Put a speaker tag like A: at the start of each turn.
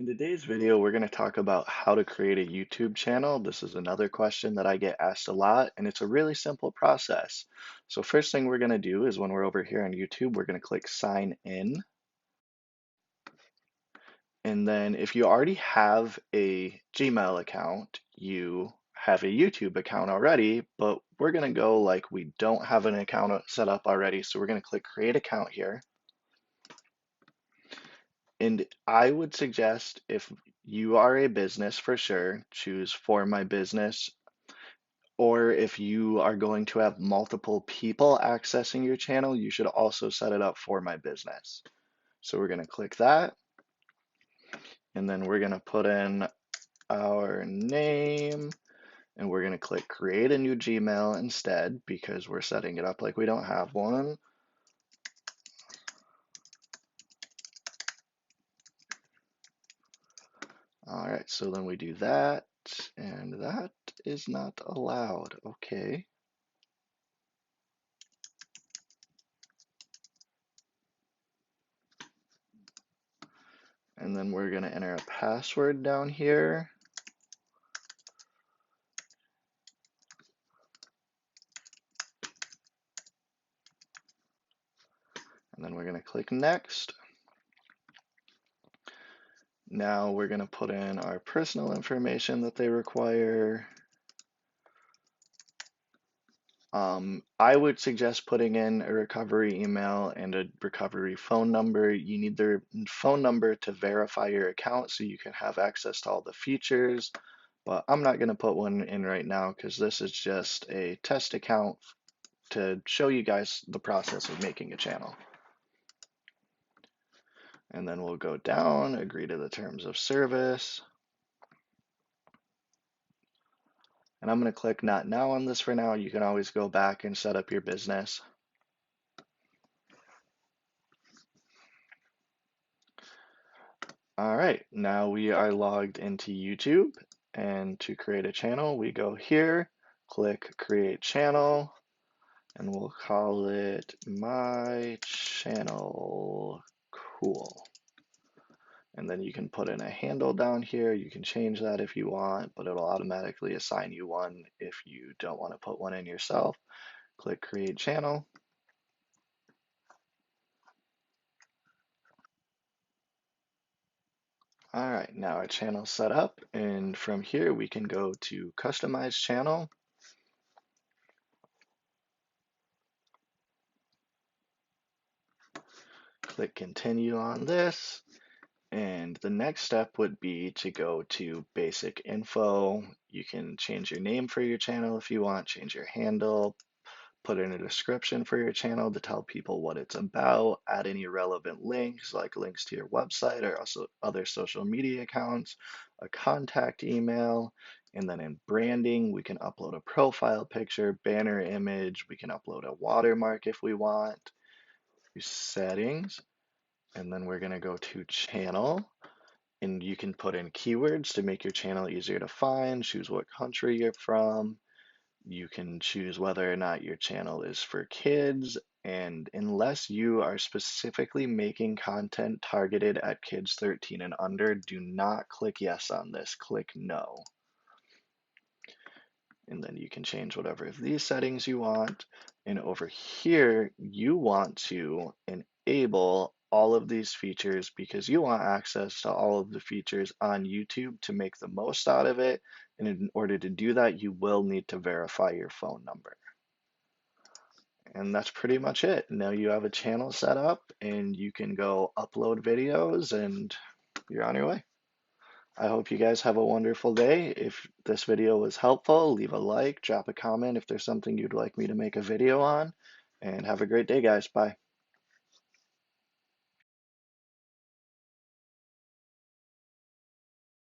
A: In today's video, we're going to talk about how to create a YouTube channel. This is another question that I get asked a lot, and it's a really simple process. So first thing we're going to do is when we're over here on YouTube, we're going to click sign in. And then if you already have a Gmail account, you have a YouTube account already, but we're going to go like we don't have an account set up already. So we're going to click create account here. And I would suggest if you are a business for sure, choose for my business. Or if you are going to have multiple people accessing your channel, you should also set it up for my business. So we're going to click that. And then we're going to put in our name and we're going to click create a new Gmail instead because we're setting it up like we don't have one. All right, so then we do that, and that is not allowed. Okay. And then we're going to enter a password down here. And then we're going to click next. Now we're going to put in our personal information that they require. I would suggest putting in a recovery email and a recovery phone number. You need their phone number to verify your account so you can have access to all the features. But I'm not going to put one in right now because this is just a test account to show you guys the process of making a channel. And then we'll go down, agree to the terms of service. And I'm going to click not now on this for now. You can always go back and set up your business. All right, now we are logged into YouTube. And to create a channel, we go here, click create channel, and we'll call it my channel. Cool. And then you can put in a handle down here. You can change that if you want, but it'll automatically assign you one if you don't want to put one in yourself. Click create channel. All right, now our channel's set up, and from here we can go to customize channel. Click continue on this. And the next step would be to go to basic info. You can change your name for your channel if you want, change your handle, put in a description for your channel to tell people what it's about, add any relevant links like links to your website or also other social media accounts, a contact email, and then in branding, we can upload a profile picture, banner image, we can upload a watermark if we want. Settings, and then we're going to go to channel. And you can put in keywords to make your channel easier to find, choose what country you're from. You can choose whether or not your channel is for kids. And unless you are specifically making content targeted at kids 13 and under, do not click yes on this, click no. And then you can change whatever of these settings you want. And over here, you want to enable all of these features because you want access to all of the features on YouTube to make the most out of it. And in order to do that, you will need to verify your phone number. And that's pretty much it. Now you have a channel set up and you can go upload videos and you're on your way. I hope you guys have a wonderful day. If this video was helpful, leave a like, drop a comment if there's something you'd like me to make a video on, and have a great day, guys. Bye.